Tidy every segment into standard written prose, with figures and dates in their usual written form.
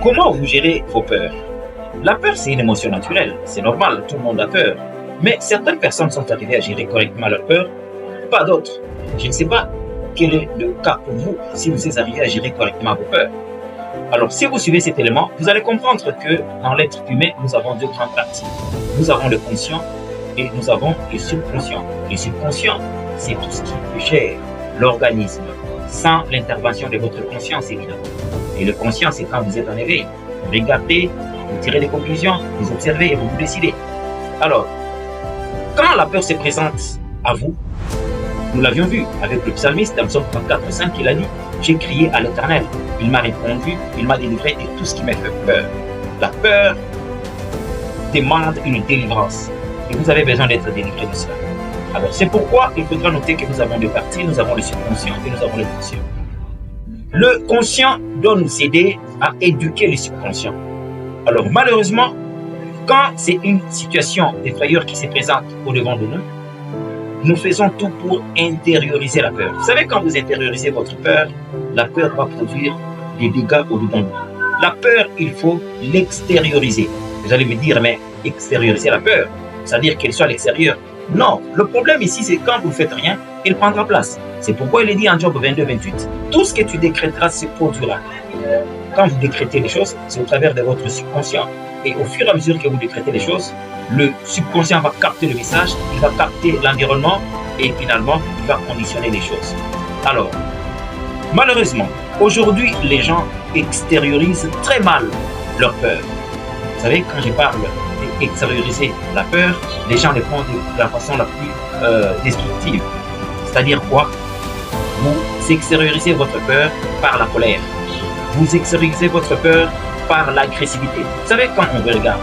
Comment vous gérez vos peurs? La peur, c'est une émotion naturelle, c'est normal, tout le monde a peur. Mais certaines personnes sont arrivées à gérer correctement leur peur, pas d'autres. Je ne sais pas quel est le cas pour vous, si vous êtes arrivé à gérer correctement vos peurs. Alors, si vous suivez cet élément, vous allez comprendre que dans l'être humain, nous avons deux grandes parties. Nous avons le conscient et nous avons le subconscient. Le subconscient, c'est tout ce qui gère l'organisme, sans l'intervention de votre conscience, évidemment. Et le conscient, c'est quand vous êtes en éveil. Vous regardez, vous tirez des conclusions, vous observez et vous décidez. Alors, quand la peur se présente à vous, nous l'avions vu avec le psalmiste dans Psaume 34:5, il a dit « J'ai crié à l'Éternel, il m'a répondu, il m'a délivré de tout ce qui m'a fait peur. » La peur demande une délivrance et vous avez besoin d'être délivré de cela. Alors, c'est pourquoi il faudra noter que nous avons deux parties, nous avons le subconscient et nous avons le conscient. Le conscient doit nous aider à éduquer le subconscient. Alors, malheureusement, quand c'est une situation de frayeur qui se présente au devant de nous, nous faisons tout pour intérioriser la peur. Vous savez, quand vous intériorisez votre peur, la peur va produire des dégâts au devant de nous. La peur, il faut l'extérioriser. Vous allez me dire, mais extérioriser la peur, c'est-à-dire qu'elle soit à l'extérieur. Non, le problème ici, c'est quand vous ne faites rien, elle prendra place. C'est pourquoi il est dit en Job 22:28, tout ce que tu décréteras se produira. Quand vous décrétez les choses, c'est au travers de votre subconscient. Et au fur et à mesure que vous décrétez les choses, le subconscient va capter le message, il va capter l'environnement et finalement, il va conditionner les choses. Alors, malheureusement, aujourd'hui, les gens extériorisent très mal leur peur. Vous savez, quand je parle d'extérioriser la peur, les gens le font de la façon la plus destructive. C'est-à-dire quoi? Vous extériorisez votre peur par la colère. Vous extériorisez votre peur par l'agressivité. Vous savez, quand on vous regarde,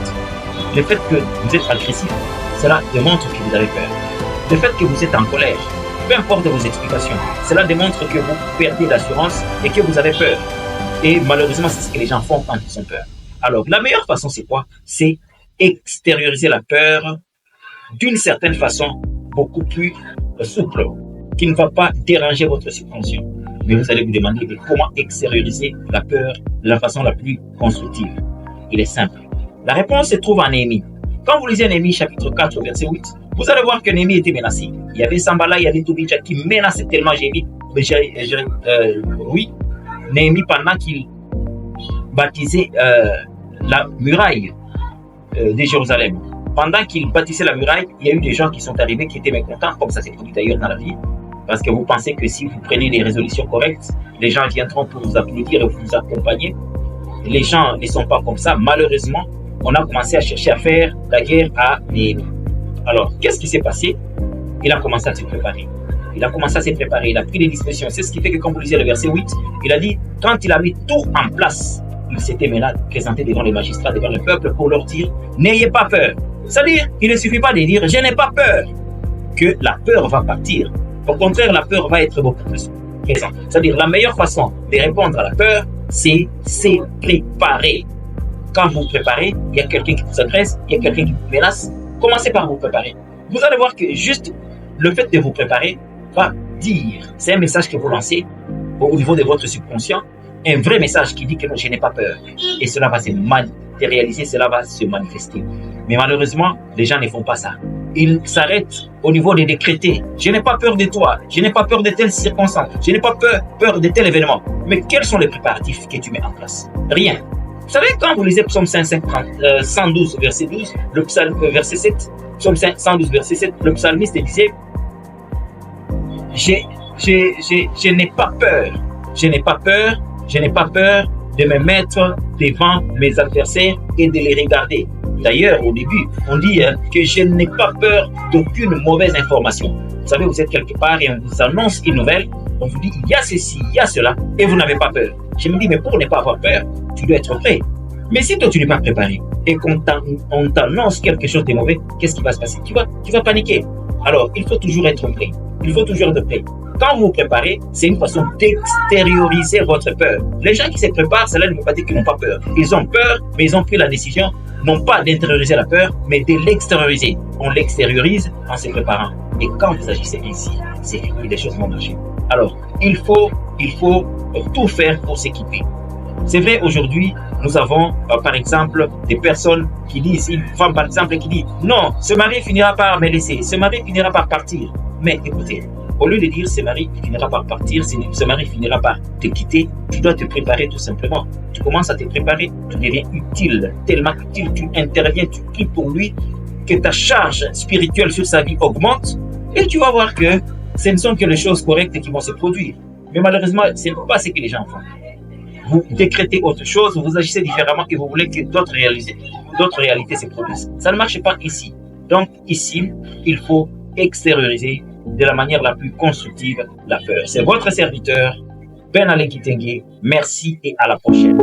le fait que vous êtes agressif, cela démontre que vous avez peur. Le fait que vous êtes en colère, peu importe vos explications, cela démontre que vous perdez l'assurance et que vous avez peur. Et malheureusement, c'est ce que les gens font quand ils ont peur. Alors, la meilleure façon, c'est quoi? C'est extérioriser la peur d'une certaine façon beaucoup plus souple, qui ne va pas déranger votre subconscient. Mais vous allez vous demander comment extérioriser la peur de la façon la plus constructive. Il est simple. La réponse se trouve en Néhémie. Quand vous lisez Néhémie chapitre 4, verset 8, vous allez voir que Néhémie était menacé. Il y avait Sambala, il y avait Tobidja qui menaçaient tellement Néhémie pendant qu'il bâtissait la muraille de Jérusalem. Pendant qu'il bâtissait la muraille, il y a eu des gens qui sont arrivés qui étaient mécontents, comme ça s'est produit d'ailleurs dans la vie. Parce que vous pensez que si vous prenez des résolutions correctes, les gens viendront pour vous applaudir et vous accompagner. Les gens ne sont pas comme ça. Malheureusement, on a commencé à chercher à faire la guerre à Néhémie. Alors, qu'est-ce qui s'est passé? Il a commencé à se préparer. Il a commencé à se préparer. Il a pris des dispositions. C'est ce qui fait que quand vous lisez le verset 8, il a dit, quand il a mis tout en place, il s'était maintenant présenté devant les magistrats, devant le peuple pour leur dire, n'ayez pas peur. C'est-à-dire, il ne suffit pas de dire, je n'ai pas peur, que la peur va partir. Au contraire, la peur va être beaucoup plus présente. C'est-à-dire, la meilleure façon de répondre à la peur, c'est se préparer. Quand vous vous préparez, il y a quelqu'un qui vous adresse, il y a quelqu'un qui vous menace. Commencez par vous préparer. Vous allez voir que juste le fait de vous préparer va dire, c'est un message que vous lancez au niveau de votre subconscient, un vrai message qui dit que non, je n'ai pas peur. Et cela va se matérialiser, cela va se manifester. Mais malheureusement, les gens ne font pas ça. Ils s'arrêtent au niveau de décréter. Je n'ai pas peur de toi. Je n'ai pas peur de telle circonstance. Je n'ai pas peur de tel événement. Mais quels sont les préparatifs que tu mets en place? Rien. Vous savez, quand vous lisez Psaume 112, verset 12, le psaume, verset 7, Psaume 112, verset 7, le psalmiste disait, je n'ai pas peur. Je n'ai pas peur. Je n'ai pas peur de me mettre devant mes adversaires et de les regarder. D'ailleurs, au début, on dit que je n'ai pas peur d'aucune mauvaise information. Vous savez, vous êtes quelque part et on vous annonce une nouvelle, on vous dit il y a ceci, il y a cela, et vous n'avez pas peur. Je me dis, mais pour ne pas avoir peur, tu dois être prêt. Mais si toi, tu n'es pas préparé et qu'on t'annonce quelque chose de mauvais, qu'est-ce qui va se passer? Tu vas paniquer. Alors, il faut toujours être prêt. Il faut toujours être prêt. Quand vous vous préparez, c'est une façon d'extérioriser votre peur. Les gens qui se préparent, cela ne veut pas dire qu'ils n'ont pas peur. Ils ont peur, mais ils ont pris la décision, non pas d'intérioriser la peur, mais de l'extérioriser. On l'extériorise en se préparant. Et quand vous agissez ici, c'est fini, les choses vont marcher. Alors, il faut tout faire pour s'équiper. C'est vrai, aujourd'hui, nous avons, par exemple, des personnes qui disent, une femme, par exemple, qui dit, non, ce mari finira par me laisser, ce mari finira par partir. Mais écoutez, au lieu de dire, ce mari finira par partir, ce mari finira par te quitter, tu dois te préparer tout simplement. Tu commences à te préparer, tu deviens utile, tellement utile, tu interviens, tu pries pour lui, que ta charge spirituelle sur sa vie augmente, et tu vas voir que ce ne sont que les choses correctes qui vont se produire. Mais malheureusement, ce n'est pas ce que les gens font. Vous décrétez autre chose, vous agissez différemment et vous voulez que d'autres réalités se produisent. Ça ne marche pas ici. Donc ici, il faut extérioriser de la manière la plus constructive la peur. C'est votre serviteur, Ben Alain Kitenge. Merci et à la prochaine.